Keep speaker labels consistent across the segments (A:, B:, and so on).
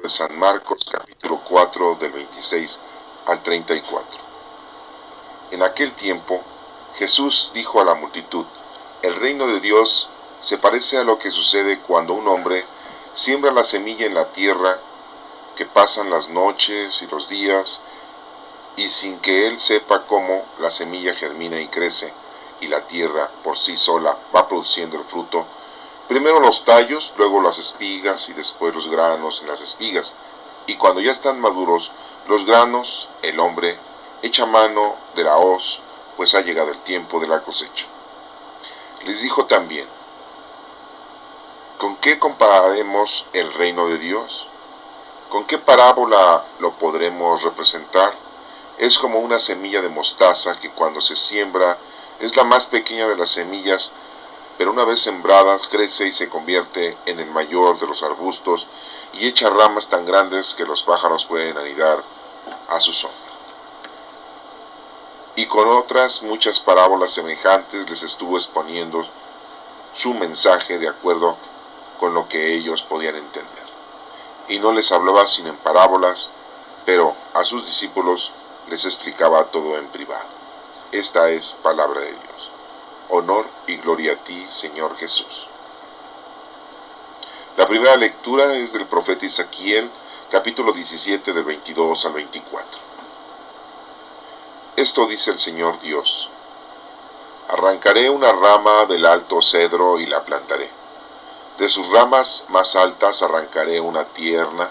A: de San Marcos, capítulo 4, del 26 al 34. En aquel tiempo, Jesús dijo a la multitud: el reino de Dios se parece a lo que sucede cuando un hombre siembra la semilla en la tierra, que pasan las noches y los días, y sin que él sepa cómo, la semilla germina y crece, y la tierra por sí sola va produciendo el fruto. Primero los tallos, luego las espigas y después los granos en las espigas. Y cuando ya están maduros los granos, el hombre echa mano de la hoz, pues ha llegado el tiempo de la cosecha. Les dijo también: ¿con qué compararemos el reino de Dios? ¿Con qué parábola lo podremos representar? Es como una semilla de mostaza que cuando se siembra es la más pequeña de las semillas, pero una vez sembrada crece y se convierte en el mayor de los arbustos y echa ramas tan grandes que los pájaros pueden anidar a su sombra. Y con otras muchas parábolas semejantes les estuvo exponiendo su mensaje de acuerdo con lo que ellos podían entender. Y no les hablaba sino en parábolas, pero a sus discípulos les explicaba todo en privado. Esta es palabra de Dios. Honor y gloria a ti, Señor Jesús. La primera lectura es del profeta Ezequiel, capítulo 17, del 22 al 24. Esto dice el Señor Dios: arrancaré una rama del alto cedro y la plantaré. De sus ramas más altas arrancaré una tierna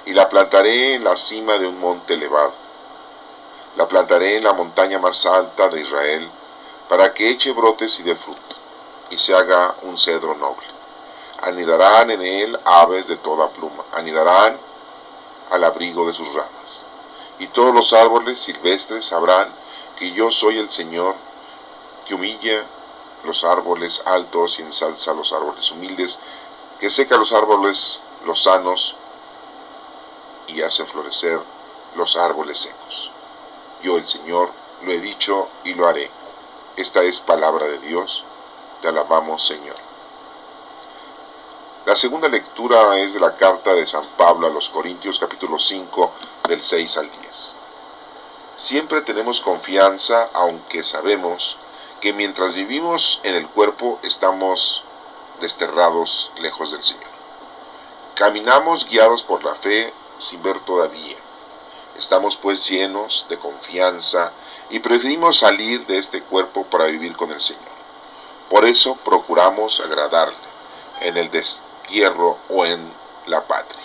A: y la plantaré en la cima de un monte elevado. La plantaré en la montaña más alta de Israel, para que eche brotes y dé fruto, y se haga un cedro noble. Anidarán en él aves de toda pluma, anidarán al abrigo de sus ramas. Y todos los árboles silvestres sabrán que yo soy el Señor, que humilla los árboles altos y ensalza los árboles humildes, que seca los árboles lozanos y hace florecer los árboles secos. Yo, el Señor, lo he dicho y lo haré. Esta es palabra de Dios. Te alabamos, Señor. La segunda lectura es de la carta de San Pablo a los Corintios, capítulo 5, del 6 al 10. Siempre tenemos confianza, aunque sabemos que mientras vivimos en el cuerpo estamos desterrados lejos del Señor. Caminamos guiados por la fe sin ver todavía. Estamos pues llenos de confianza y preferimos salir de este cuerpo para vivir con el Señor. Por eso procuramos agradarle en el destierro o en la patria,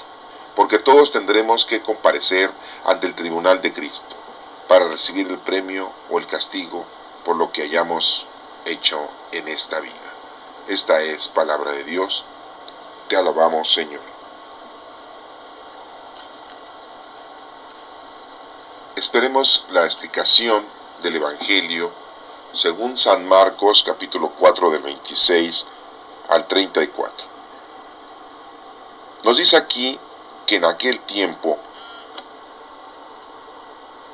A: porque todos tendremos que comparecer ante el tribunal de Cristo para recibir el premio o el castigo por lo que hayamos hecho en esta vida. Esta es palabra de Dios. Te alabamos, Señor. Esperemos la explicación del Evangelio según San Marcos, capítulo 4, del 26 al 34. Nos dice aquí que en aquel tiempo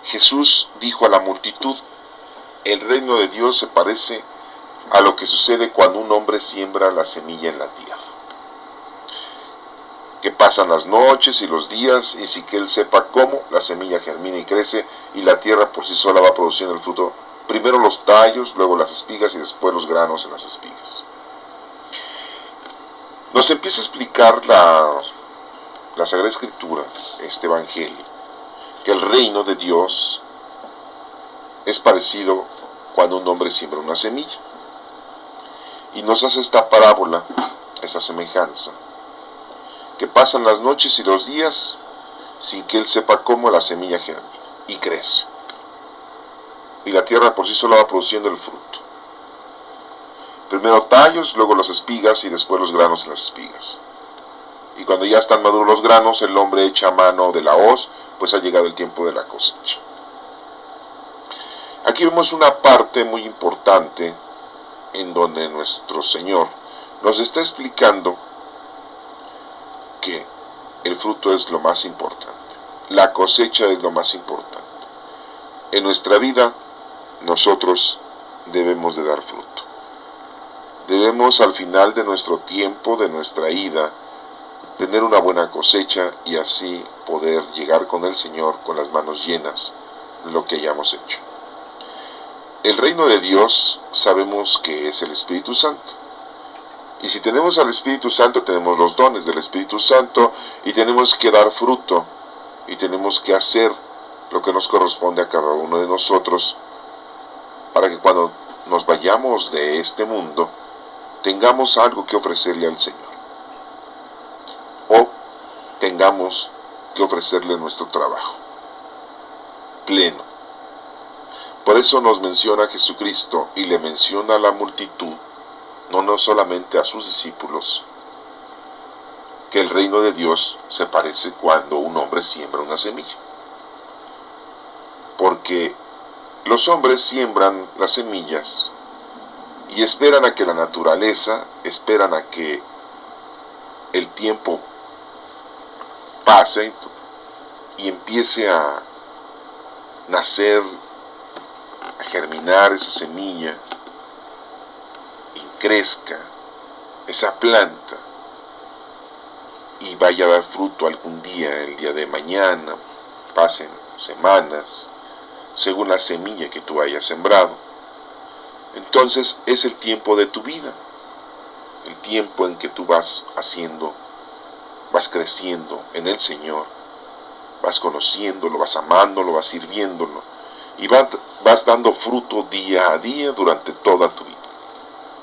A: Jesús dijo a la multitud: el reino de Dios se parece a lo que sucede cuando un hombre siembra la semilla en la tierra, que pasan las noches y los días, y sin que él sepa cómo, la semilla germina y crece, y la tierra por sí sola va produciendo el fruto. Primero los tallos, luego las espigas y después los granos en las espigas. Nos empieza a explicar la Sagrada Escritura, este Evangelio, que el reino de Dios es parecido cuando un hombre siembra una semilla. Y nos hace esta parábola, esta semejanza, que pasan las noches y los días sin que él sepa cómo, la semilla germina y crece. Y la tierra por sí sola va produciendo el fruto. Primero tallos, luego las espigas y después los granos en las espigas. Y cuando ya están maduros los granos, el hombre echa mano de la hoz, pues ha llegado el tiempo de la cosecha. Aquí vemos una parte muy importante en donde nuestro Señor nos está explicando que el fruto es lo más importante, la cosecha es lo más importante. En nuestra vida nosotros debemos de dar fruto. Debemos al final de nuestro tiempo, de nuestra ida, tener una buena cosecha y así poder llegar con el Señor con las manos llenas de lo que hayamos hecho. El reino de Dios sabemos que es el Espíritu Santo. Y si tenemos al Espíritu Santo, tenemos los dones del Espíritu Santo y tenemos que dar fruto y tenemos que hacer lo que nos corresponde a cada uno de nosotros para que cuando nos vayamos de este mundo tengamos algo que ofrecerle al Señor o tengamos que ofrecerle nuestro trabajo pleno. Por eso nos menciona Jesucristo y le menciona a la multitud, no solamente a sus discípulos, que el reino de Dios se parece cuando un hombre siembra una semilla. Porque los hombres siembran las semillas y esperan a que la naturaleza, esperan a que el tiempo pase y empiece a nacer, a germinar esa semilla y crezca esa planta y vaya a dar fruto algún día, el día de mañana, pasen semanas, según la semilla que tú hayas sembrado. Entonces es el tiempo de tu vida, el tiempo en que tú vas haciendo, vas creciendo en el Señor, vas conociéndolo, vas amándolo, vas sirviéndolo y vas dando fruto día a día durante toda tu vida.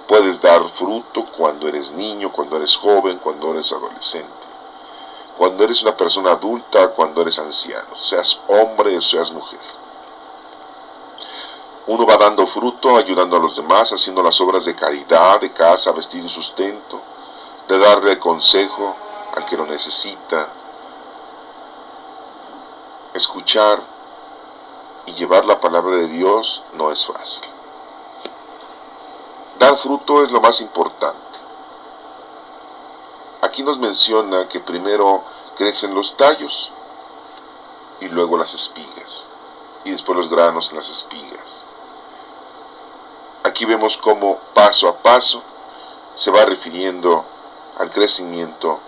A: Puedes dar fruto cuando eres niño, cuando eres joven, cuando eres adolescente, cuando eres una persona adulta, cuando eres anciano, seas hombre o seas mujer. Uno va dando fruto, ayudando a los demás, haciendo las obras de caridad, de casa, vestido y sustento, de darle consejo al que lo necesita, escuchar y llevar la palabra de Dios no es fácil. Dar fruto es lo más importante. Aquí nos menciona que primero crecen los tallos y luego las espigas y después los granos en las espigas. Aquí vemos cómo paso a paso se va refiriendo al crecimiento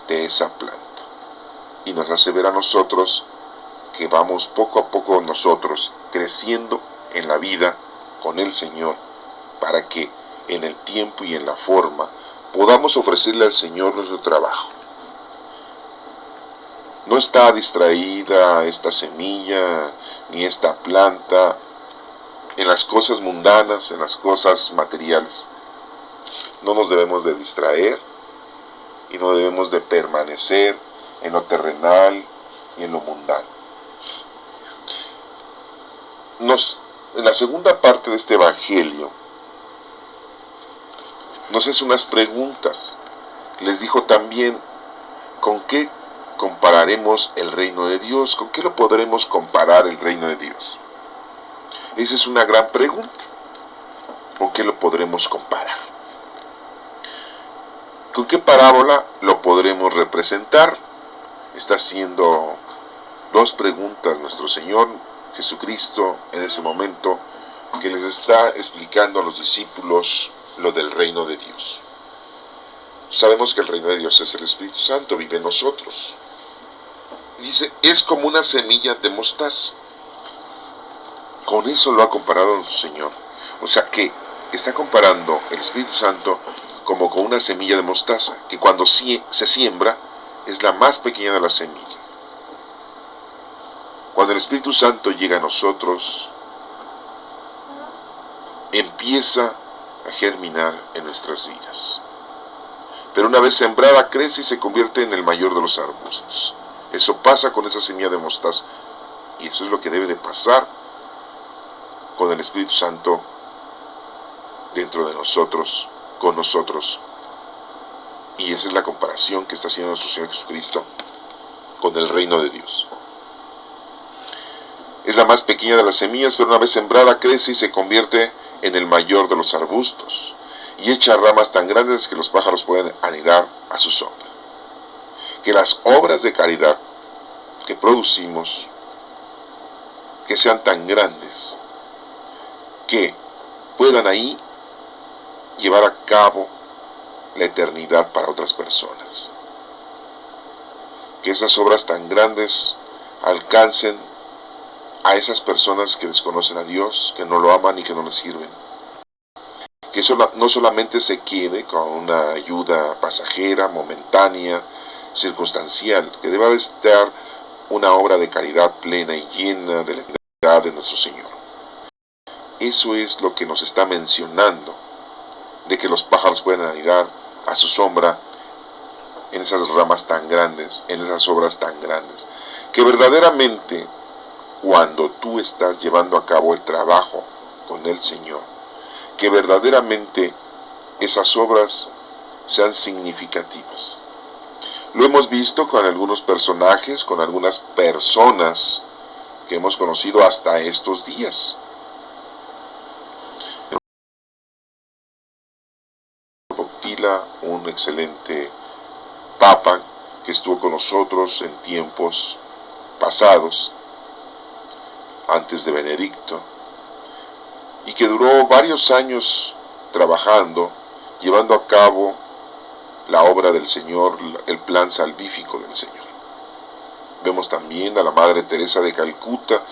A: de esa planta y nos hace ver a nosotros que vamos poco a poco nosotros creciendo en la vida con el Señor para que en el tiempo y en la forma podamos ofrecerle al Señor nuestro trabajo. No está distraída esta semilla ni esta planta en las cosas mundanas, en las cosas materiales. No nos debemos de distraer y no debemos de permanecer en lo terrenal y en lo mundano. En la segunda parte de este evangelio nos hace unas preguntas. Les dijo también, ¿con qué compararemos el reino de Dios? ¿Con qué lo podremos comparar el reino de Dios? Esa es una gran pregunta. ¿Con qué lo podremos comparar? ¿Con qué parábola lo podremos representar? Está haciendo dos preguntas nuestro Señor Jesucristo en ese momento que les está explicando a los discípulos lo del reino de Dios. Sabemos que el reino de Dios es el Espíritu Santo, vive en nosotros. Dice, es como una semilla de mostaza. Con eso lo ha comparado nuestro Señor. O sea que está comparando el Espíritu Santo como con una semilla de mostaza, que cuando se siembra es la más pequeña de las semillas. Cuando el Espíritu Santo llega a nosotros, empieza a germinar en nuestras vidas. Pero una vez sembrada crece y se convierte en el mayor de los arbustos. Eso pasa con esa semilla de mostaza. Y eso es lo que debe de pasar con el Espíritu Santo dentro de nosotros, con nosotros. Y esa es la comparación que está haciendo nuestro Señor Jesucristo con el reino de Dios. Es la más pequeña de las semillas, pero una vez sembrada crece y se convierte en el mayor de los arbustos, y echa ramas tan grandes que los pájaros pueden anidar a su sombra. Que las obras de caridad que producimos, que sean tan grandes, que puedan ahí llevar a cabo la eternidad para otras personas. que esas obras tan grandes alcancen a esas personas que desconocen a Dios, que no lo aman y que no le sirven. Que eso no solamente se quede con una ayuda pasajera, momentánea, circunstancial, que deba de estar una obra de caridad plena y llena de la bondad de nuestro Señor. Eso es lo que nos está mencionando, de que los pájaros pueden anidar a su sombra en esas ramas tan grandes, en esas obras tan grandes, que verdaderamente cuando tú estás llevando a cabo el trabajo con el Señor, que verdaderamente esas obras sean significativas. Lo hemos visto con algunos personajes, con algunas personas que hemos conocido hasta estos días. Botila, un excelente papa que estuvo con nosotros en tiempos pasados, antes de Benedicto, y que duró varios años trabajando, llevando a cabo la obra del Señor, el plan salvífico del Señor. Vemos también a la Madre Teresa de Calcuta,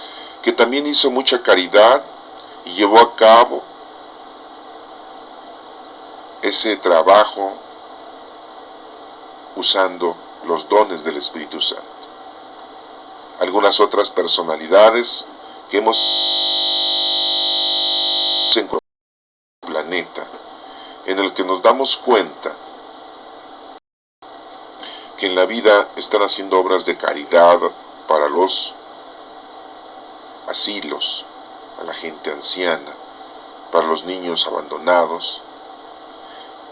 A: que también hizo mucha caridad y llevó a cabo ese trabajo usando los dones del Espíritu Santo. Algunas otras personalidades que hemos encontrado en el planeta, en el que nos damos cuenta que en la vida están haciendo obras de caridad para los asilos, a la gente anciana, para los niños abandonados,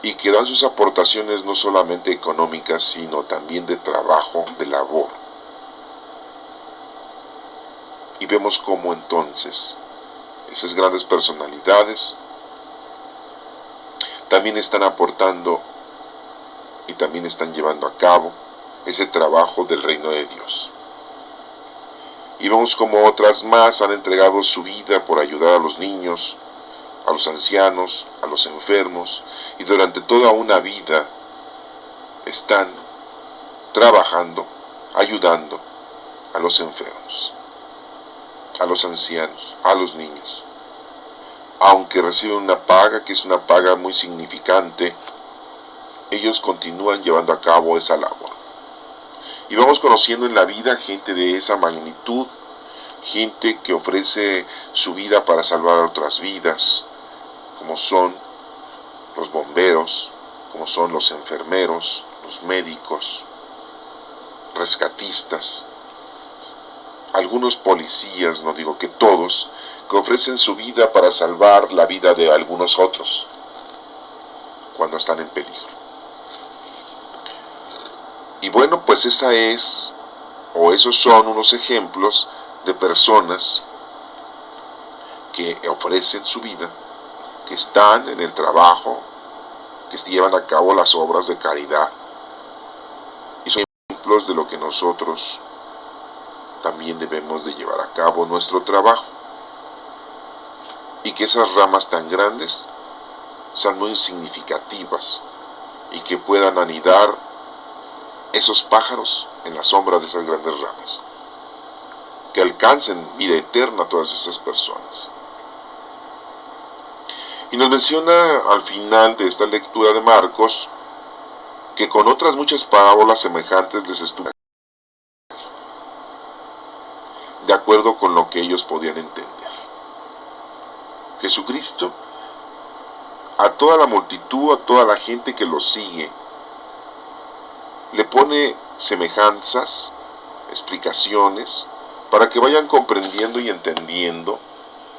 A: y que dan sus aportaciones no solamente económicas, sino también de trabajo, de labor. Y vemos cómo entonces esas grandes personalidades también están aportando y también están llevando a cabo ese trabajo del reino de Dios. Y vemos como otras más han entregado su vida por ayudar a los niños, a los ancianos, a los enfermos, y durante toda una vida están trabajando, ayudando a los enfermos, a los ancianos, a los niños. Aunque reciben una paga, que es una paga muy significante, ellos continúan llevando a cabo esa labor. Y vamos conociendo en la vida gente de esa magnitud, gente que ofrece su vida para salvar otras vidas, como son los bomberos, como son los enfermeros, los médicos, rescatistas, algunos policías, no digo que todos, que ofrecen su vida para salvar la vida de algunos otros cuando están en peligro. Y bueno, pues esa es, o esos son unos ejemplos de personas que ofrecen su vida, que están en el trabajo, que llevan a cabo las obras de caridad, y son ejemplos de lo que nosotros también debemos de llevar a cabo nuestro trabajo, y que esas ramas tan grandes sean muy significativas y que puedan anidar esos pájaros en la sombra de esas grandes ramas, que alcancen vida eterna a todas esas personas. Y nos menciona al final de esta lectura de Marcos que con otras muchas parábolas semejantes les estuvo de acuerdo con lo que ellos podían entender. Jesucristo, a toda la multitud, a toda la gente que lo sigue, le pone semejanzas, explicaciones, para que vayan comprendiendo y entendiendo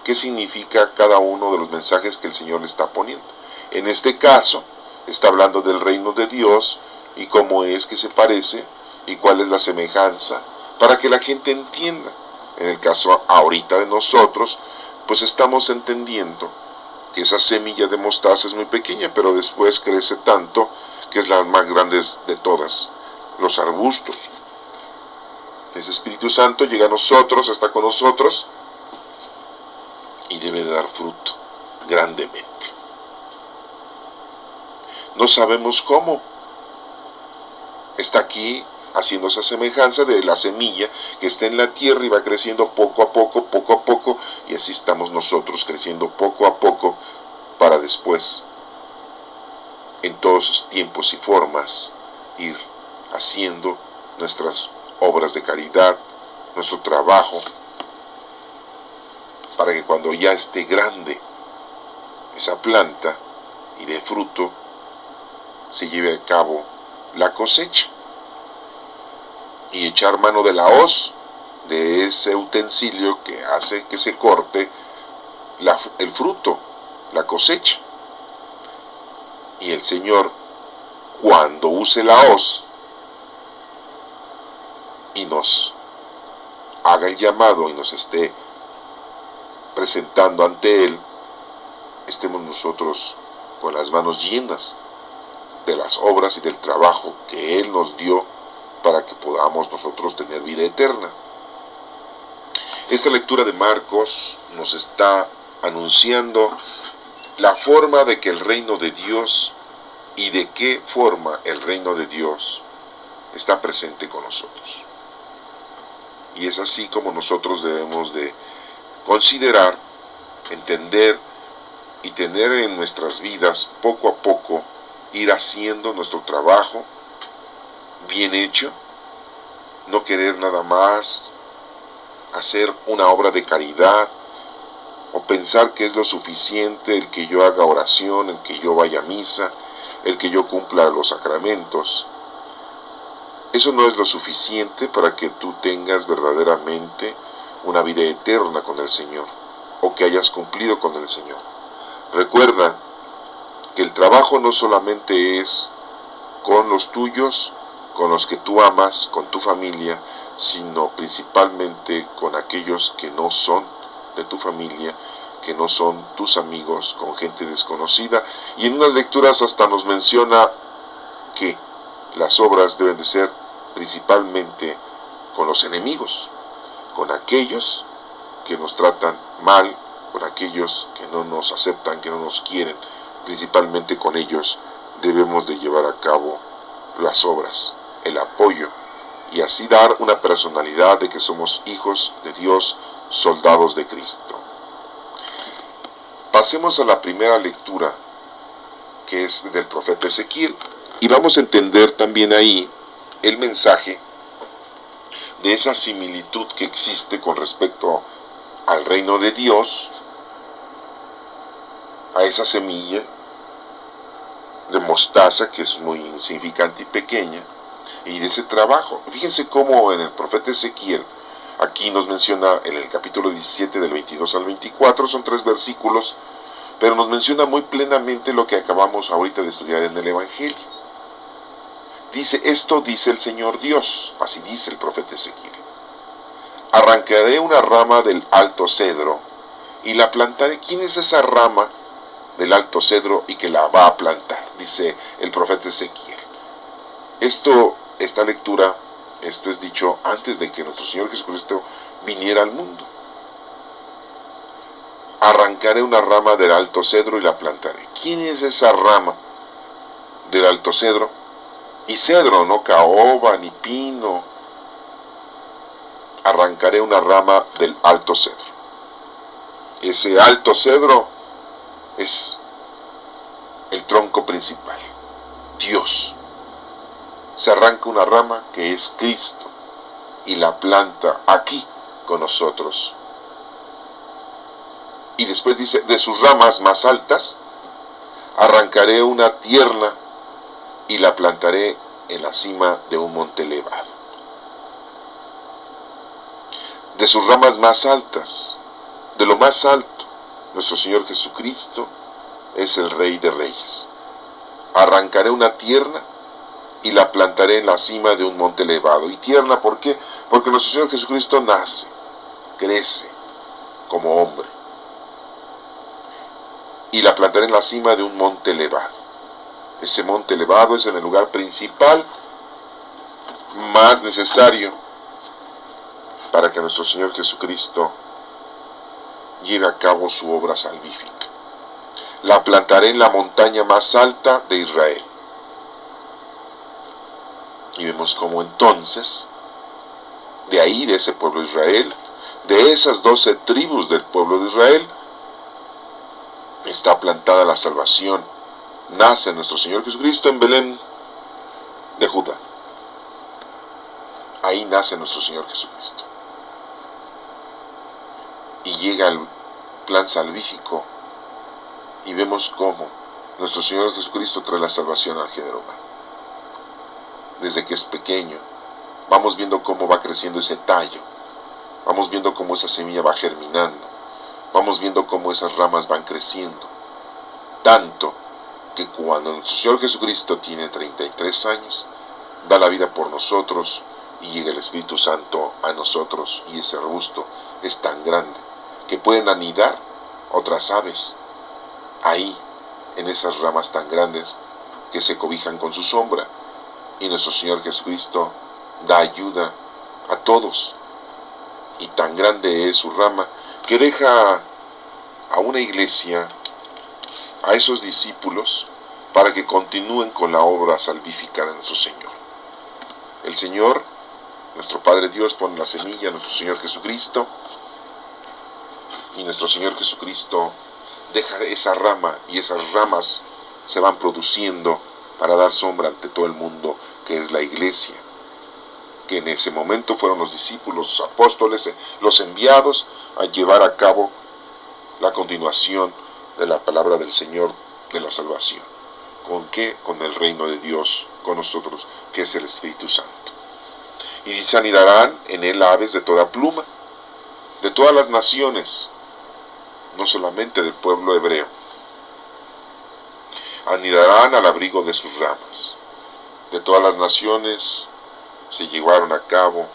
A: qué significa cada uno de los mensajes que el Señor le está poniendo. En este caso, está hablando del reino de Dios y cómo es que se parece y cuál es la semejanza, para que la gente entienda. En el caso ahorita de nosotros, pues estamos entendiendo que esa semilla de mostaza es muy pequeña, pero después crece tanto que es la más grande de todas, los arbustos. Ese Espíritu Santo llega a nosotros, está con nosotros y debe de dar fruto grandemente. No sabemos cómo. Está aquí haciendo esa semejanza de la semilla que está en la tierra y va creciendo poco a poco, y así estamos nosotros creciendo poco a poco para después, en todos sus tiempos y formas, ir haciendo nuestras obras de caridad, nuestro trabajo, para que cuando ya esté grande esa planta y dé fruto, se lleve a cabo la cosecha y echar mano de la hoz, de ese utensilio que hace que se corte el fruto, la cosecha. Y el Señor, cuando use la hoz y nos haga el llamado y nos esté presentando ante Él, estemos nosotros con las manos llenas de las obras y del trabajo que Él nos dio para que podamos nosotros tener vida eterna. Esta lectura de Marcos nos está anunciando la forma de que el reino de Dios y de qué forma el reino de Dios está presente con nosotros. Y es así como nosotros debemos de considerar, entender y tener en nuestras vidas poco a poco, ir haciendo nuestro trabajo bien hecho, no querer nada más hacer una obra de caridad o pensar que es lo suficiente el que yo haga oración, el que yo vaya a misa, el que yo cumpla los sacramentos. Eso no es lo suficiente para que tú tengas verdaderamente una vida eterna con el Señor o que hayas cumplido con el Señor. Recuerda que el trabajo no solamente es con los tuyos, con los que tú amas, con tu familia, sino principalmente con aquellos que no son de tu familia, que no son tus amigos, con gente desconocida. Y en unas lecturas hasta nos menciona que las obras deben de ser principalmente con los enemigos, con aquellos que nos tratan mal, con aquellos que no nos aceptan, que no nos quieren. Principalmente con ellos debemos de llevar a cabo las obras, el apoyo, y así dar una personalidad de que somos hijos de Dios, soldados de Cristo. Pasemos a la primera lectura, que es del profeta Ezequiel, y vamos a entender también ahí el mensaje de esa similitud que existe con respecto al reino de Dios, a esa semilla de mostaza que es muy insignificante y pequeña, y de ese trabajo. Fíjense cómo en el profeta Ezequiel, aquí nos menciona en el capítulo 17 del 22 al 24, son 3 versículos, pero nos menciona muy plenamente lo que acabamos ahorita de estudiar en el Evangelio. Dice, esto dice el Señor Dios, así dice el profeta Ezequiel: arrancaré una rama del alto cedro y la plantaré. ¿Quién es esa rama del alto cedro y que la va a plantar? Dice el profeta Ezequiel. Esta lectura, esto es dicho antes de que nuestro Señor Jesucristo viniera al mundo. Arrancaré una rama del alto cedro y la plantaré. ¿Quién es esa rama del alto cedro? Y cedro, no caoba ni pino. Arrancaré una rama del alto cedro. Ese alto cedro es el tronco principal, Dios. Se arranca una rama que es Cristo y la planta aquí con nosotros. Y después dice, de sus ramas más altas arrancaré una tierna y la plantaré en la cima de un monte elevado. De sus ramas más altas, de lo más alto, nuestro Señor Jesucristo es el Rey de Reyes. Arrancaré una tierna y la plantaré en la cima de un monte elevado. Y tierna, ¿por qué? Porque nuestro Señor Jesucristo nace, crece como hombre. Y la plantaré en la cima de un monte elevado. Ese monte elevado es en el lugar principal, más necesario para que nuestro Señor Jesucristo lleve a cabo su obra salvífica. La plantaré en la montaña más alta de Israel. Y vemos cómo entonces, de ahí, de ese pueblo de Israel, de esas 12 tribus del pueblo de Israel, está plantada la salvación. Nace nuestro Señor Jesucristo en Belén de Judá. Ahí nace nuestro Señor Jesucristo. Y llega el plan salvífico y vemos cómo nuestro Señor Jesucristo trae la salvación al género humano. Desde que es pequeño, vamos viendo cómo va creciendo ese tallo, vamos viendo cómo esa semilla va germinando, vamos viendo cómo esas ramas van creciendo, tanto que cuando nuestro Señor Jesucristo tiene 33 años, da la vida por nosotros y llega el Espíritu Santo a nosotros, y ese arbusto es tan grande que pueden anidar otras aves ahí, en esas ramas tan grandes que se cobijan con su sombra. Y nuestro Señor Jesucristo da ayuda a todos, y tan grande es su rama que deja a una iglesia, a esos discípulos, para que continúen con la obra salvífica de nuestro Señor. El Señor, nuestro Padre Dios, pone la semilla a nuestro Señor Jesucristo, y nuestro Señor Jesucristo deja esa rama, y esas ramas se van produciendo para dar sombra ante todo el mundo, que es la iglesia, que en ese momento fueron los discípulos, los apóstoles, los enviados a llevar a cabo la continuación de la palabra del Señor de la salvación. ¿Con qué? Con el reino de Dios con nosotros, que es el Espíritu Santo. Y dice: anidarán en él aves de toda pluma, de todas las naciones, no solamente del pueblo hebreo. Anidarán al abrigo de sus ramas. De todas las naciones se llevaron a cabo,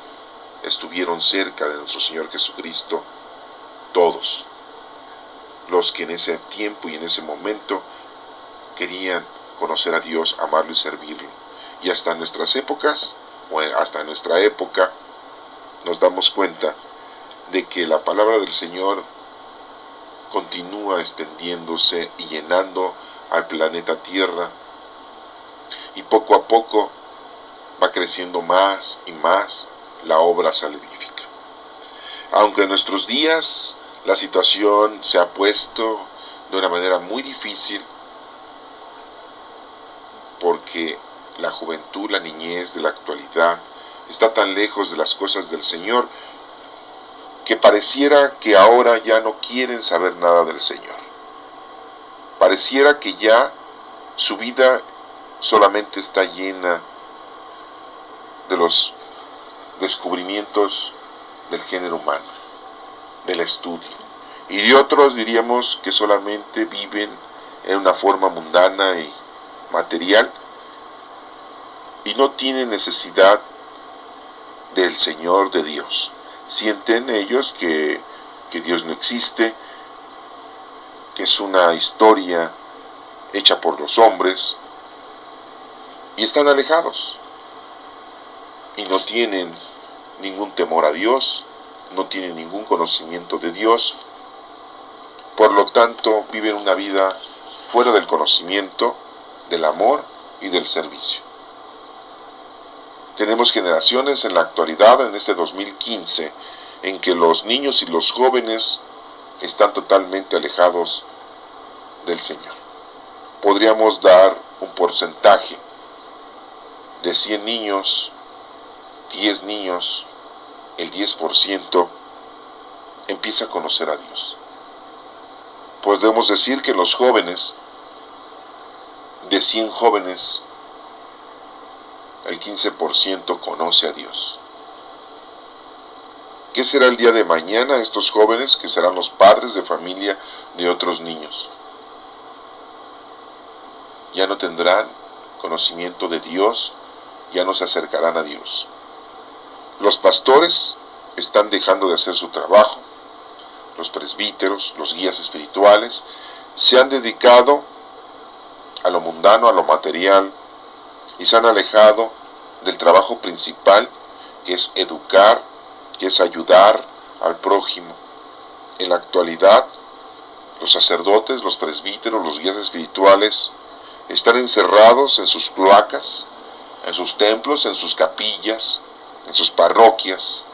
A: estuvieron cerca de nuestro Señor Jesucristo, todos los que en ese tiempo y en ese momento querían conocer a Dios, amarlo y servirlo. Y hasta nuestras épocas, o hasta nuestra época, nos damos cuenta de que la palabra del Señor continúa extendiéndose y llenando al planeta Tierra, y poco a poco va creciendo más y más la obra salvífica. Aunque en nuestros días la situación se ha puesto de una manera muy difícil, porque la juventud, la niñez de la actualidad está tan lejos de las cosas del Señor, que pareciera que ahora ya no quieren saber nada del Señor. Pareciera que ya su vida solamente está llena de los descubrimientos del género humano, del estudio. Y de otros diríamos que solamente viven en una forma mundana y material, y no tienen necesidad del Señor, de Dios. Sienten ellos que Dios no existe, que es una historia hecha por los hombres, y están alejados, y no tienen ningún temor a Dios, no tienen ningún conocimiento de Dios. Por lo tanto, viven una vida fuera del conocimiento, del amor y del servicio. Tenemos generaciones en la actualidad, en este 2015, en que los niños y los jóvenes están totalmente alejados del Señor. Podríamos dar un porcentaje de 100 niños, 10 niños, el 10% empieza a conocer a Dios. Podemos decir que los jóvenes, de 100 jóvenes, el 15% conoce a Dios. ¿Qué será el día de mañana estos jóvenes, que serán los padres de familia de otros niños? Ya no tendrán conocimiento de Dios, ya no se acercarán a Dios. Los pastores están dejando de hacer su trabajo. Los presbíteros, los guías espirituales, se han dedicado a lo mundano, a lo material, y se han alejado del trabajo principal, que es educar, que es ayudar al prójimo. En la actualidad, los sacerdotes, los presbíteros, los guías espirituales están encerrados en sus cloacas, en sus templos, en sus capillas, en sus parroquias,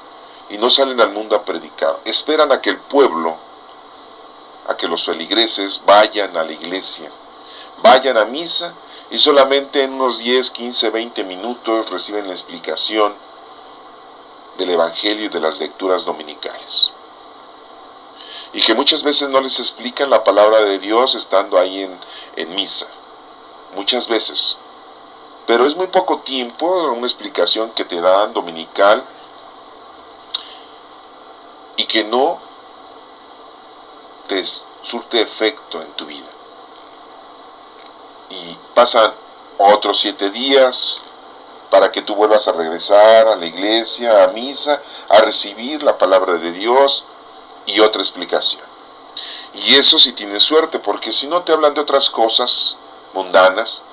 A: y no salen al mundo a predicar. Esperan a que el pueblo, a que los feligreses vayan a la iglesia, vayan a misa, y solamente en unos 10, 15, 20 minutos reciben la explicación del Evangelio y de las lecturas dominicales. Y que muchas veces no les explican la palabra de Dios estando ahí en misa. Muchas veces. Pero es muy poco tiempo una explicación que te dan dominical y que no te surte efecto en tu vida. Y pasan otros 7 días para que tú vuelvas a regresar a la iglesia, a misa, a recibir la palabra de Dios y otra explicación. Y eso si tienes suerte, porque si no te hablan de otras cosas mundanas,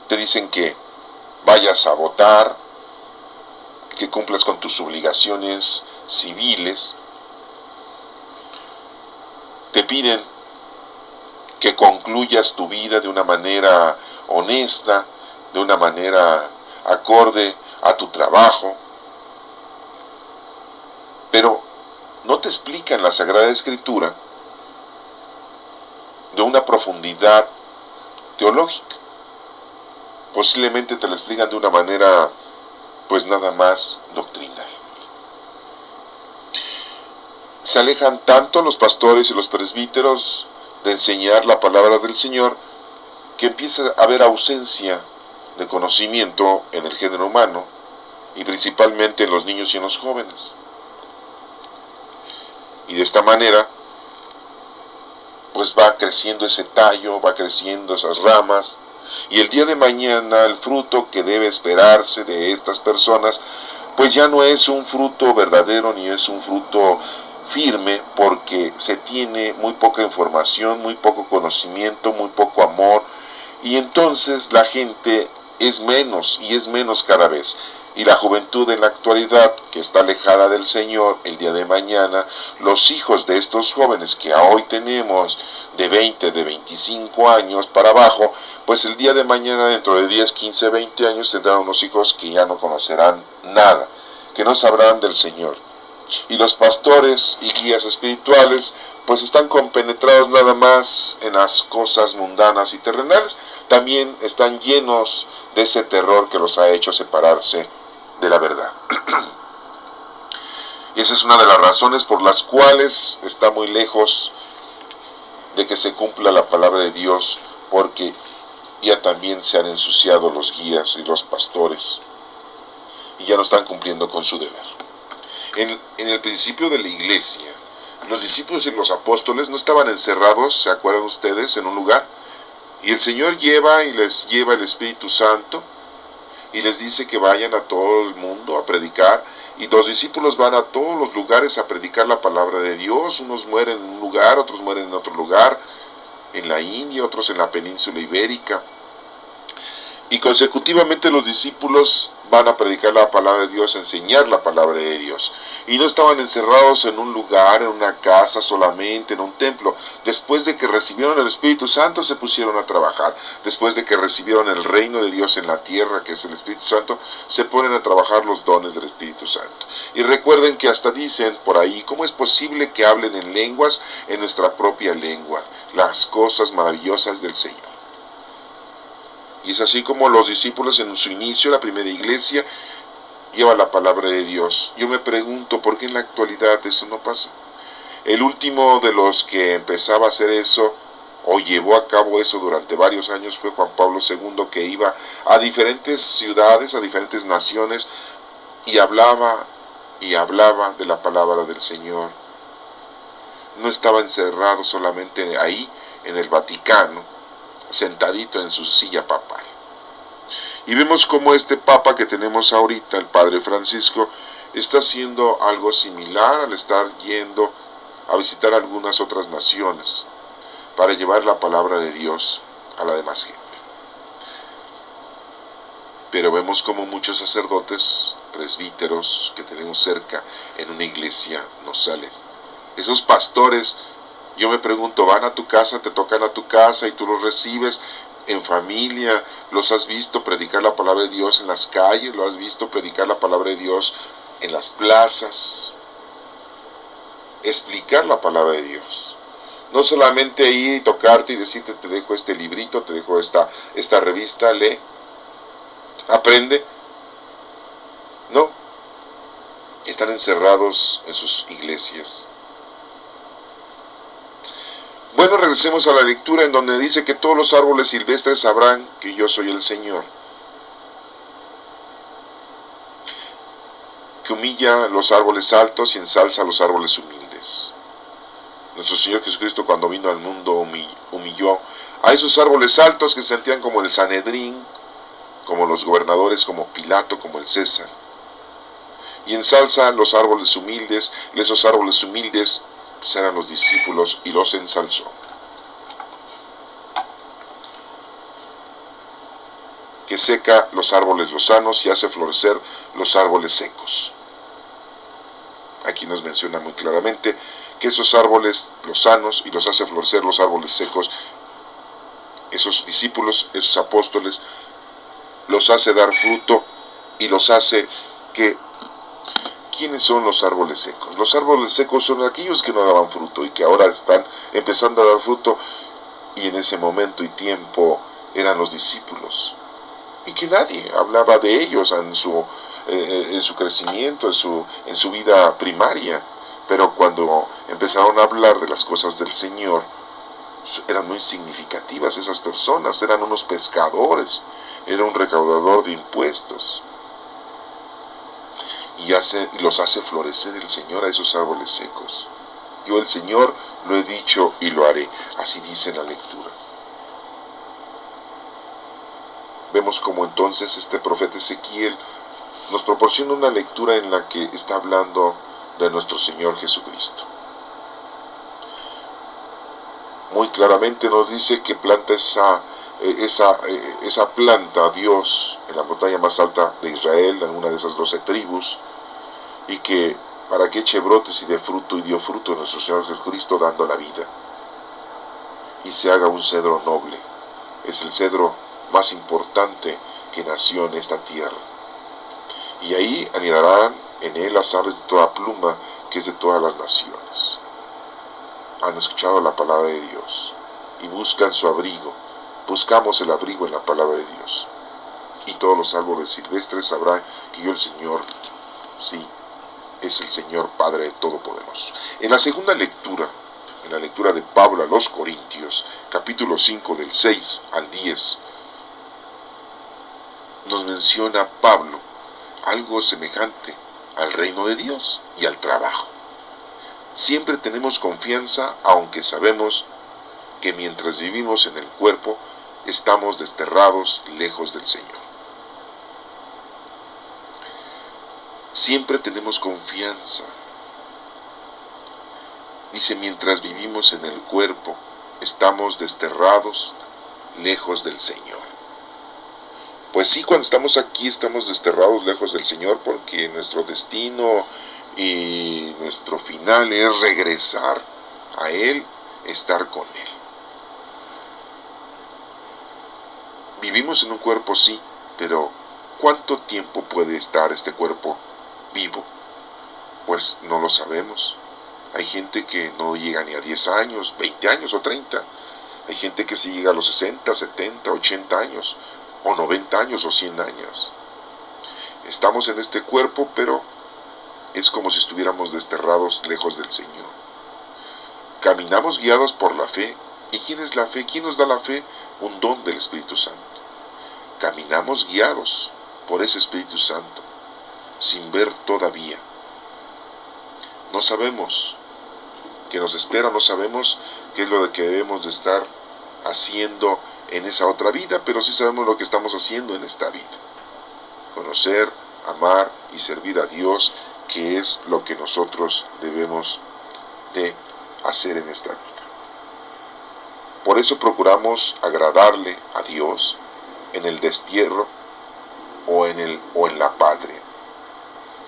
A: te dicen que vayas a votar, que cumplas con tus obligaciones civiles, te piden que concluyas tu vida de una manera honesta, de una manera acorde a tu trabajo, pero no te explican la Sagrada Escritura de una profundidad teológica. Posiblemente te lo explican de una manera pues nada más doctrinal. Se alejan tanto los pastores y los presbíteros de enseñar la palabra del Señor que empieza a haber ausencia de conocimiento en el género humano y principalmente en los niños y en los jóvenes. Y de esta manera pues va creciendo ese tallo, va creciendo esas ramas, y el día de mañana el fruto que debe esperarse de estas personas pues ya no es un fruto verdadero ni es un fruto firme, porque se tiene muy poca información, muy poco conocimiento, muy poco amor, y entonces la gente es menos y es menos cada vez. Y la juventud en la actualidad, que está alejada del Señor, el día de mañana, los hijos de estos jóvenes que hoy tenemos de 20, de 25 años para abajo, pues el día de mañana, dentro de 10, 15, 20 años, tendrán unos hijos que ya no conocerán nada, que no sabrán del Señor. Y los pastores y guías espirituales pues están compenetrados nada más en las cosas mundanas y terrenales, también están llenos de ese terror que los ha hecho separarse de la verdad. Y esa es una de las razones por las cuales está muy lejos de que se cumpla la palabra de Dios, porque ya también se han ensuciado los guías y los pastores y ya no están cumpliendo con su deber. En el principio de la iglesia, los discípulos y los apóstoles no estaban encerrados, ¿se acuerdan ustedes?, en un lugar. Y el Señor les lleva el Espíritu Santo y les dice que vayan a todo el mundo a predicar. Y los discípulos van a todos los lugares a predicar la palabra de Dios. Unos mueren en un lugar, otros mueren en otro lugar, en la India, otros en la península ibérica. Y consecutivamente los discípulos van a predicar la palabra de Dios, a enseñar la palabra de Dios. Y no estaban encerrados en un lugar, en una casa solamente, en un templo. Después de que recibieron el Espíritu Santo, se pusieron a trabajar. Después de que recibieron el reino de Dios en la tierra, que es el Espíritu Santo, se ponen a trabajar los dones del Espíritu Santo. Y recuerden que hasta dicen por ahí, ¿cómo es posible que hablen en lenguas, en nuestra propia lengua, las cosas maravillosas del Señor? Y es así como los discípulos en su inicio, la primera iglesia, lleva la palabra de Dios. Yo me pregunto, ¿por qué en la actualidad eso no pasa? El último de los que empezaba a hacer eso, o llevó a cabo eso durante varios años, fue Juan Pablo II, que iba a diferentes ciudades, a diferentes naciones, y hablaba de la palabra del Señor. No estaba encerrado solamente ahí, en el Vaticano, sentadito en su silla papal. Y vemos cómo este papa que tenemos ahorita, el padre Francisco, está haciendo algo similar al estar yendo a visitar algunas otras naciones para llevar la palabra de Dios a la demás gente. Pero vemos como muchos sacerdotes, presbíteros que tenemos cerca en una iglesia no salen. Esos pastores, yo me pregunto, van a tu casa, te tocan a tu casa y tú los recibes en familia, los has visto predicar la palabra de Dios en las calles, lo has visto predicar la palabra de Dios en las plazas, explicar la palabra de Dios. No solamente ir y tocarte y decirte, te dejo este librito, te dejo esta revista, lee, aprende. No, están encerrados en sus iglesias. Bueno, regresemos a la lectura en donde dice que todos los árboles silvestres sabrán que yo soy el Señor, que humilla los árboles altos y ensalza los árboles humildes. Nuestro Señor Jesucristo, cuando vino al mundo, humilló a esos árboles altos que se sentían como el Sanedrín, como los gobernadores, como Pilato, como el César. Y ensalza los árboles humildes, y esos árboles humildes pues eran los discípulos, y los ensalzó. Que seca los árboles lozanos y hace florecer los árboles secos. Aquí nos menciona muy claramente que esos árboles lozanos y los hace florecer los árboles secos, esos discípulos, esos apóstoles, los hace dar fruto y los hace que... ¿Quiénes son los árboles secos? Los árboles secos son aquellos que no daban fruto y que ahora están empezando a dar fruto, y en ese momento y tiempo eran los discípulos, y que nadie hablaba de ellos en su crecimiento, en su vida primaria. Pero cuando empezaron a hablar de las cosas del Señor, eran muy significativas esas personas, eran unos pescadores, era un recaudador de impuestos. Y los hace florecer el Señor a esos árboles secos. Yo, el Señor, lo he dicho y lo haré. Así dice en la lectura. Vemos como entonces este profeta Ezequiel nos proporciona una lectura en la que está hablando de nuestro Señor Jesucristo. Muy claramente nos dice que planta esa planta a Dios en la montaña más alta de Israel, en una de esas 12 tribus, y que para que eche brotes y dé fruto, y dio fruto en nuestro Señor Jesucristo, dando la vida, y se haga un cedro noble. Es el cedro más importante que nació en esta tierra, y ahí anidarán en él las aves de toda pluma, que es de todas las naciones. Han escuchado la palabra de Dios y buscan su abrigo. Buscamos el abrigo en la palabra de Dios, y todos los árboles silvestres sabrán que yo, el Señor, sí, es el Señor Padre Todopoderoso. En la segunda lectura, en la lectura de Pablo a los Corintios, capítulo 5, del 6 al 10, nos menciona Pablo algo semejante al reino de Dios y al trabajo. Siempre tenemos confianza, aunque sabemos que mientras vivimos en el cuerpo, estamos desterrados lejos del Señor. Siempre tenemos confianza. Dice, mientras vivimos en el cuerpo, estamos desterrados lejos del Señor. Pues sí, cuando estamos aquí estamos desterrados lejos del Señor, porque nuestro destino y nuestro final es regresar a Él, estar con Él. Vivimos en un cuerpo, sí, pero ¿cuánto tiempo puede estar este cuerpo vivo? Pues no lo sabemos. Hay gente que no llega ni a 10 años, 20 años o 30. Hay gente que sí llega a los 60, 70, 80 años, o 90 años o 100 años. Estamos en este cuerpo, pero es como si estuviéramos desterrados lejos del Señor. Caminamos guiados por la fe. ¿Y quién es la fe? ¿Quién nos da la fe? Un don del Espíritu Santo. Caminamos guiados por ese Espíritu Santo, sin ver todavía. No sabemos qué nos espera, no sabemos qué es lo que debemos de estar haciendo en esa otra vida, pero sí sabemos lo que estamos haciendo en esta vida. Conocer, amar y servir a Dios, que es lo que nosotros debemos de hacer en esta vida. Por eso procuramos agradarle a Dios en el destierro o en la patria.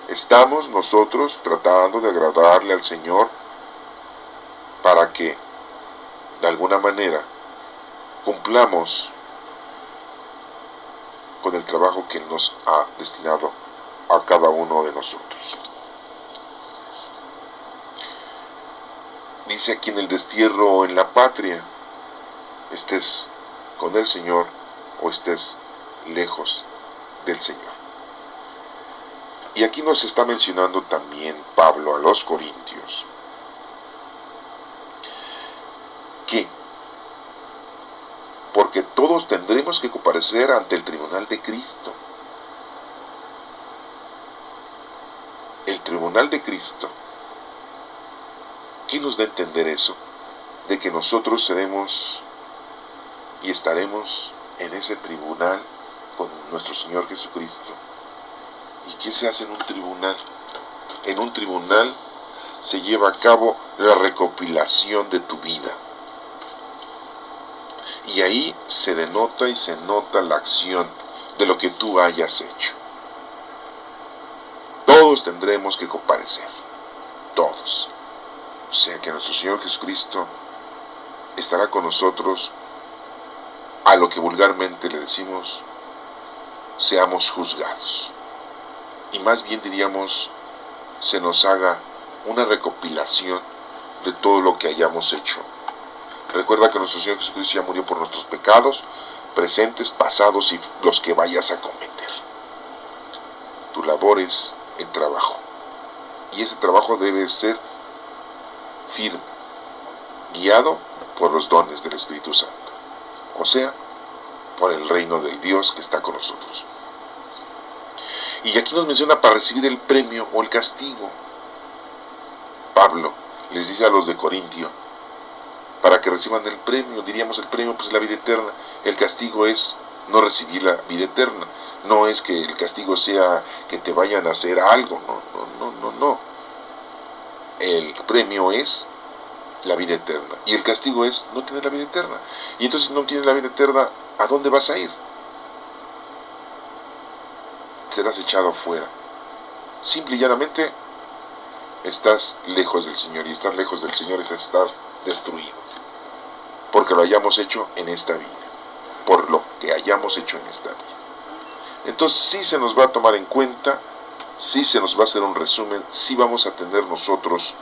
A: Estamos nosotros tratando de agradarle al Señor para que de alguna manera cumplamos con el trabajo que Él nos ha destinado a cada uno de nosotros. Dice aquí: en el destierro o en la patria, estés con el Señor o estés lejos del Señor. Y aquí nos está mencionando también Pablo a los Corintios que porque todos tendremos que comparecer ante el tribunal de Cristo. El tribunal de Cristo. ¿Qué nos da a entender eso? De que nosotros seremos y estaremos en ese tribunal con nuestro Señor Jesucristo. ¿Y qué se hace en un tribunal? En un tribunal se lleva a cabo la recopilación de tu vida. Y ahí se denota y se nota la acción de lo que tú hayas hecho. Todos tendremos que comparecer. Todos. O sea que nuestro Señor Jesucristo estará con nosotros, a lo que vulgarmente le decimos, seamos juzgados. Y más bien diríamos, se nos haga una recopilación de todo lo que hayamos hecho. Recuerda que nuestro Señor Jesucristo ya murió por nuestros pecados, presentes, pasados y los que vayas a cometer. Tu labor es el trabajo. Y ese trabajo debe ser firme, guiado por los dones del Espíritu Santo. O sea, por el reino del Dios que está con nosotros. Y aquí nos menciona para recibir el premio o el castigo. Pablo les dice a los de Corintio, para que reciban el premio, diríamos el premio pues la vida eterna, el castigo es no recibir la vida eterna, no es que el castigo sea que te vayan a hacer algo, no. El premio es la vida eterna y el castigo es no tener la vida eterna. Y entonces si no tienes la vida eterna, ¿a dónde vas a ir? Serás echado afuera. Simple y llanamente estás lejos del Señor, y estar lejos del Señor es estar destruido, porque lo hayamos hecho en esta vida, por lo que hayamos hecho en esta vida. Entonces sí se nos va a tomar en cuenta, sí se nos va a hacer un resumen, sí vamos a tener nosotros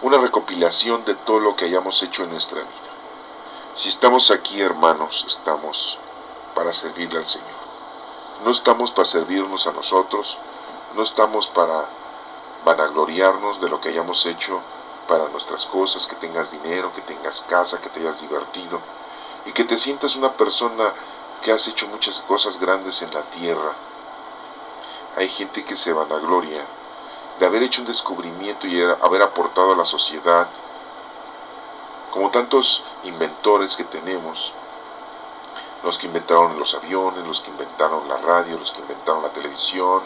A: una recopilación de todo lo que hayamos hecho en nuestra vida. Si estamos aquí, hermanos, estamos para servirle al Señor. No estamos para servirnos a nosotros, no estamos para vanagloriarnos de lo que hayamos hecho para nuestras cosas, que tengas dinero, que tengas casa, que te hayas divertido y que te sientas una persona que has hecho muchas cosas grandes en la tierra. Hay gente que se vanagloria de haber hecho un descubrimiento y haber aportado a la sociedad, como tantos inventores que tenemos, los que inventaron los aviones, los que inventaron la radio, los que inventaron la televisión,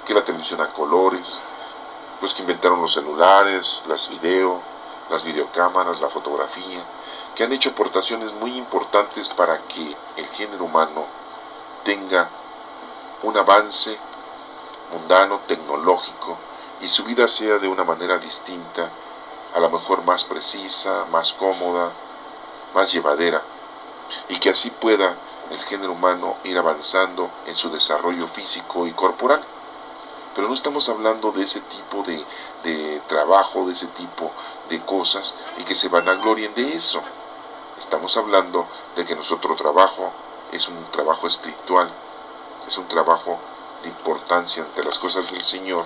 A: que la televisión a colores, los que inventaron los celulares, las videocámaras, la fotografía, que han hecho aportaciones muy importantes para que el género humano tenga un avance mundano, tecnológico, y su vida sea de una manera distinta, a lo mejor más precisa, más cómoda, más llevadera, y que así pueda el género humano ir avanzando en su desarrollo físico y corporal. Pero no estamos hablando de ese tipo de trabajo, de ese tipo de cosas, y que se vanaglorien de eso. Estamos hablando de que nuestro trabajo es un trabajo espiritual, es un trabajo de importancia ante las cosas del Señor,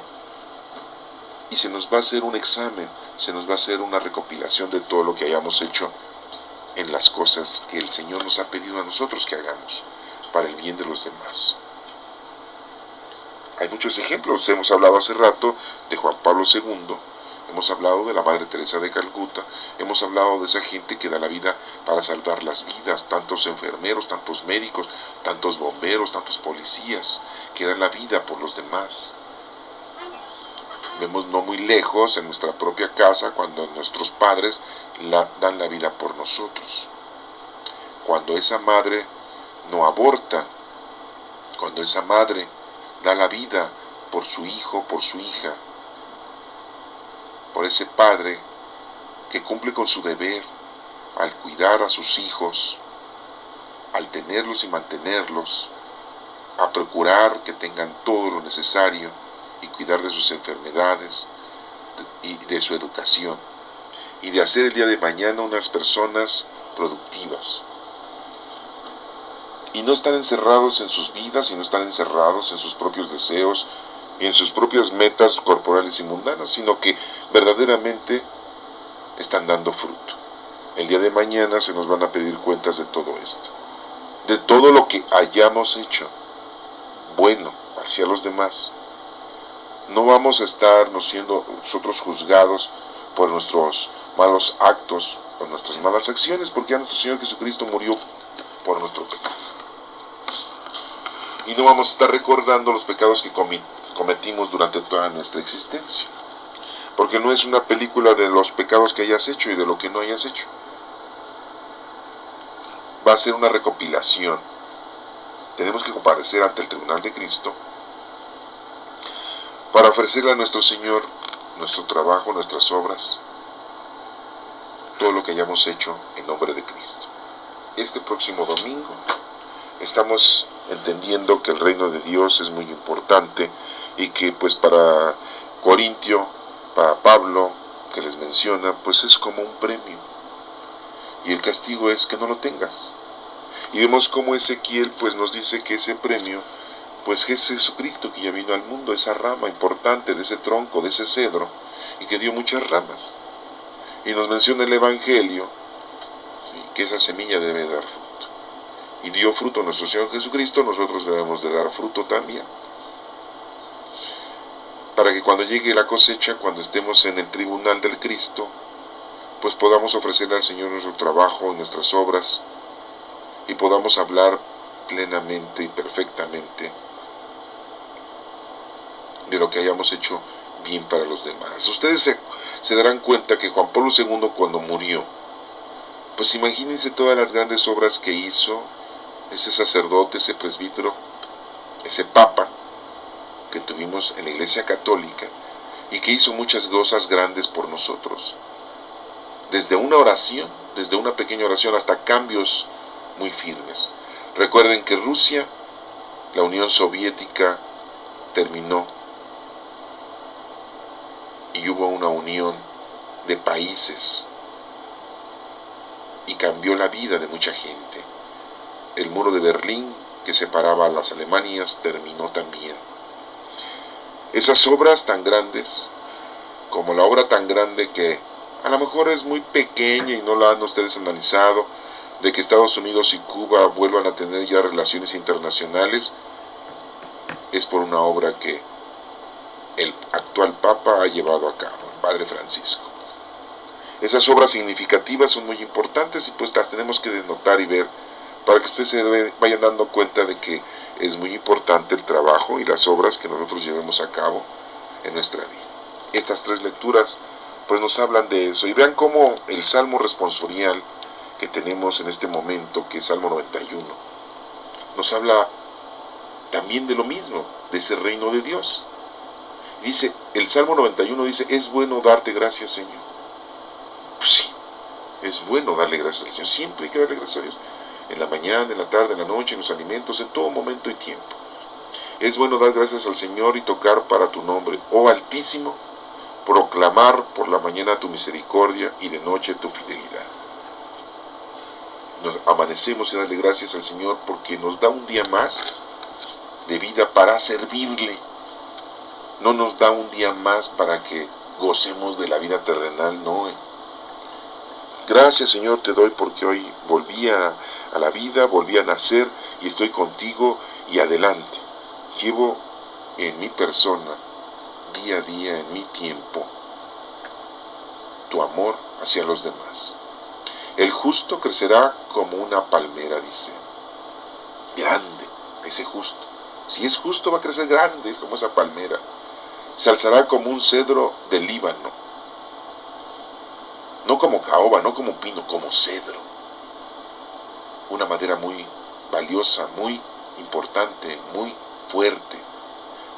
A: y se nos va a hacer un examen, se nos va a hacer una recopilación de todo lo que hayamos hecho en las cosas que el Señor nos ha pedido a nosotros que hagamos, para el bien de los demás. Hay muchos ejemplos, hemos hablado hace rato de Juan Pablo II, hemos hablado de la Madre Teresa de Calcuta, hemos hablado de esa gente que da la vida para salvar las vidas, tantos enfermeros, tantos médicos, tantos bomberos, tantos policías, que dan la vida por los demás. Vemos no muy lejos en nuestra propia casa cuando nuestros padres dan la vida por nosotros. Cuando esa madre no aborta, cuando esa madre da la vida por su hijo, por su hija, por ese padre que cumple con su deber al cuidar a sus hijos, al tenerlos y mantenerlos, a procurar que tengan todo lo necesario y cuidar de sus enfermedades y de su educación, y de hacer el día de mañana unas personas productivas. Y no están encerrados en sus vidas, y no están encerrados en sus propios deseos y en sus propias metas corporales y mundanas, sino que verdaderamente están dando fruto. El día de mañana se nos van a pedir cuentas de todo esto, de todo lo que hayamos hecho bueno hacia los demás. No vamos a estarnos siendo nosotros juzgados por nuestros malos actos, por nuestras malas acciones, porque ya nuestro Señor Jesucristo murió por nuestro pecado. Y no vamos a estar recordando los pecados que cometimos durante toda nuestra existencia, porque no es una película de los pecados que hayas hecho y de lo que no hayas hecho. Va a ser una recopilación. Tenemos que comparecer ante el tribunal de Cristo para ofrecerle a nuestro Señor nuestro trabajo, nuestras obras, todo lo que hayamos hecho en nombre de Cristo. Este próximo domingo estamos entendiendo que el reino de Dios es muy importante y que pues para Corintio, para Pablo, que les menciona, pues es como un premio. Y el castigo es que no lo tengas. Y vemos cómo Ezequiel pues nos dice que ese premio pues es Jesucristo, que ya vino al mundo, esa rama importante de ese tronco, de ese cedro, y que dio muchas ramas. Y nos menciona el Evangelio, ¿sí?, que esa semilla debe dar fruto. Y dio fruto nuestro Señor Jesucristo, nosotros debemos de dar fruto también. Para que cuando llegue la cosecha, cuando estemos en el tribunal del Cristo, pues podamos ofrecerle al Señor nuestro trabajo, nuestras obras, y podamos hablar plenamente y perfectamente de lo que hayamos hecho bien para los demás. Ustedes se darán cuenta que Juan Pablo II, cuando murió, pues imagínense todas las grandes obras que hizo ese sacerdote, ese presbítero, ese papa que tuvimos en la Iglesia Católica, y que hizo muchas cosas grandes por nosotros. Desde una oración, desde una pequeña oración, hasta cambios muy firmes. Recuerden que Rusia, la Unión Soviética, terminó y hubo una unión de países y cambió la vida de mucha gente. El muro de Berlín, que separaba a las Alemanias, terminó también. Esas obras tan grandes, como la obra tan grande que a lo mejor es muy pequeña y no la han ustedes analizado, de que Estados Unidos y Cuba vuelvan a tener ya relaciones internacionales, es por una obra que el actual Papa ha llevado a cabo, el Padre Francisco. Esas obras significativas son muy importantes y pues las tenemos que denotar y ver para que ustedes se vayan dando cuenta de que es muy importante el trabajo y las obras que nosotros llevemos a cabo en nuestra vida. Estas tres lecturas pues nos hablan de eso, y vean cómo el Salmo responsorial que tenemos en este momento, que es Salmo 91, nos habla también de lo mismo, de ese reino de Dios. Dice, el Salmo 91 dice, es bueno darte gracias, Señor. Pues sí, es bueno darle gracias al Señor, siempre hay que darle gracias a Dios, en la mañana, en la tarde, en la noche, en los alimentos, en todo momento y tiempo. Es bueno dar gracias al Señor y tocar para tu nombre, oh Altísimo, proclamar por la mañana tu misericordia y de noche tu fidelidad. Nos amanecemos y darle gracias al Señor porque nos da un día más de vida para servirle. No nos da un día más para que gocemos de la vida terrenal, no. Gracias, Señor, te doy porque hoy volví a la vida, volví a nacer y estoy contigo y adelante. Llevo en mi persona, día a día, en mi tiempo, tu amor hacia los demás. El justo crecerá como una palmera, dice. Grande, ese justo. Si es justo va a crecer grande, como esa palmera. Se alzará como un cedro del Líbano. No como caoba, no como pino, como cedro. Una madera muy valiosa, muy importante, muy fuerte.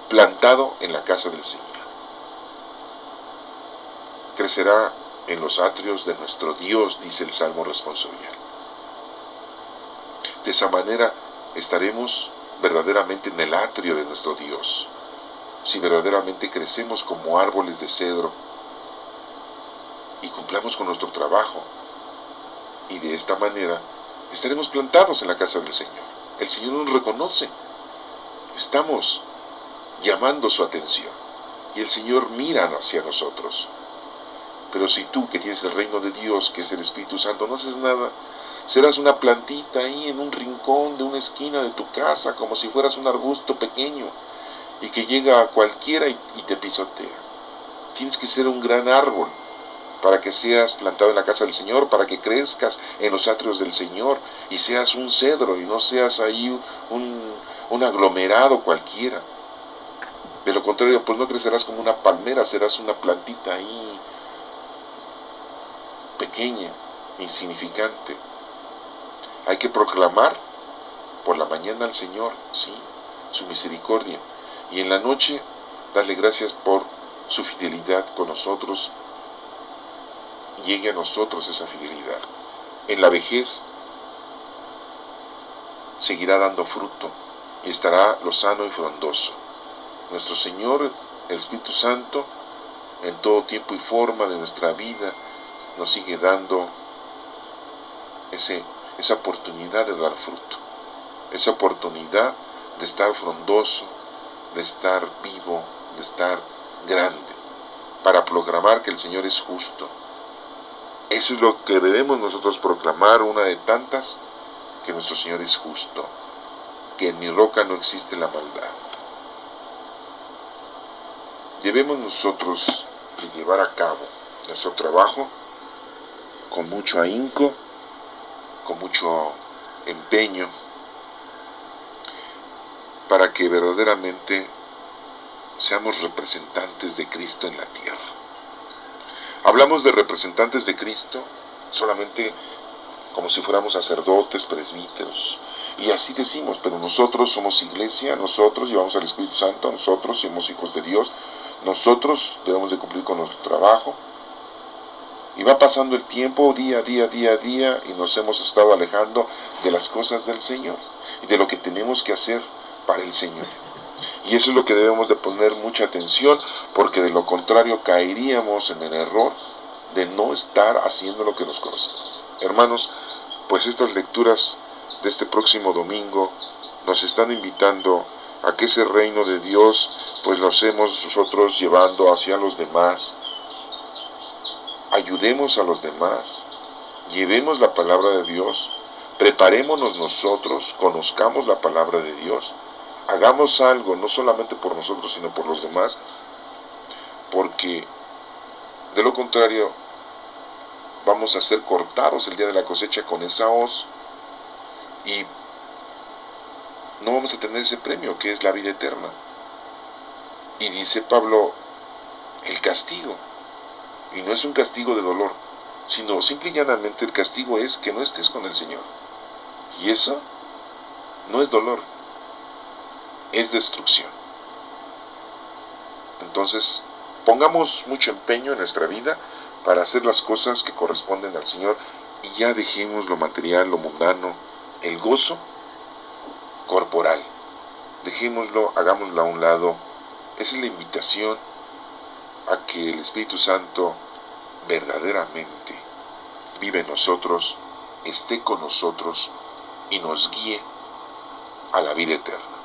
A: Plantado en la casa del Señor. Crecerá en los atrios de nuestro Dios, dice el Salmo responsorial. De esa manera estaremos verdaderamente en el atrio de nuestro Dios. Si verdaderamente crecemos como árboles de cedro y cumplamos con nuestro trabajo, y de esta manera estaremos plantados en la casa del Señor. El Señor nos reconoce. Estamos llamando su atención y el Señor mira hacia nosotros. Pero si tú, que tienes el reino de Dios, que es el Espíritu Santo, no haces nada, serás una plantita ahí en un rincón de una esquina de tu casa, como si fueras un arbusto pequeño y que llega a cualquiera y te pisotea. Tienes que ser un gran árbol para que seas plantado en la casa del Señor, para que crezcas en los atrios del Señor y seas un cedro y no seas ahí un aglomerado cualquiera. De lo contrario, pues no crecerás como una palmera, serás una plantita ahí pequeña, insignificante. Hay que proclamar por la mañana al Señor, sí, su misericordia, y en la noche darle gracias por su fidelidad con nosotros. Llegue a nosotros esa fidelidad. En la vejez seguirá dando fruto y estará lozano y frondoso. Nuestro Señor, el Espíritu Santo, en todo tiempo y forma de nuestra vida, nos sigue dando esa oportunidad de dar fruto, esa oportunidad de estar frondoso, de estar vivo, de estar grande, para proclamar que el Señor es justo. Eso es lo que debemos nosotros proclamar, una de tantas, que nuestro Señor es justo, que en mi roca no existe la maldad. Debemos nosotros de llevar a cabo nuestro trabajo con mucho ahínco, con mucho empeño, para que verdaderamente seamos representantes de Cristo en la tierra. Hablamos de representantes de Cristo solamente como si fuéramos sacerdotes, presbíteros, y así decimos, pero nosotros somos iglesia, nosotros llevamos al Espíritu Santo, nosotros somos hijos de Dios, nosotros debemos de cumplir con nuestro trabajo, y va pasando el tiempo día a día, y nos hemos estado alejando de las cosas del Señor, y de lo que tenemos que hacer para el Señor. Y eso es lo que debemos de poner mucha atención, porque de lo contrario caeríamos en el error de no estar haciendo lo que nos corresponde. Hermanos, pues estas lecturas de este próximo domingo nos están invitando a que ese reino de Dios pues lo hacemos nosotros llevando hacia los demás. Ayudemos a los demás, llevemos la palabra de Dios, preparémonos nosotros, conozcamos la palabra de Dios, hagamos algo no solamente por nosotros sino por los demás, porque de lo contrario vamos a ser cortados el día de la cosecha con esa hoz y no vamos a tener ese premio que es la vida eterna. Y dice Pablo, el castigo, y no es un castigo de dolor, sino simple y llanamente el castigo es que no estés con el Señor. Y eso no es dolor, es destrucción. Entonces, pongamos mucho empeño en nuestra vida para hacer las cosas que corresponden al Señor y ya dejemos lo material, lo mundano, el gozo corporal. Dejémoslo, hagámoslo a un lado. Esa es la invitación a que el Espíritu Santo verdaderamente vive en nosotros, esté con nosotros y nos guíe a la vida eterna.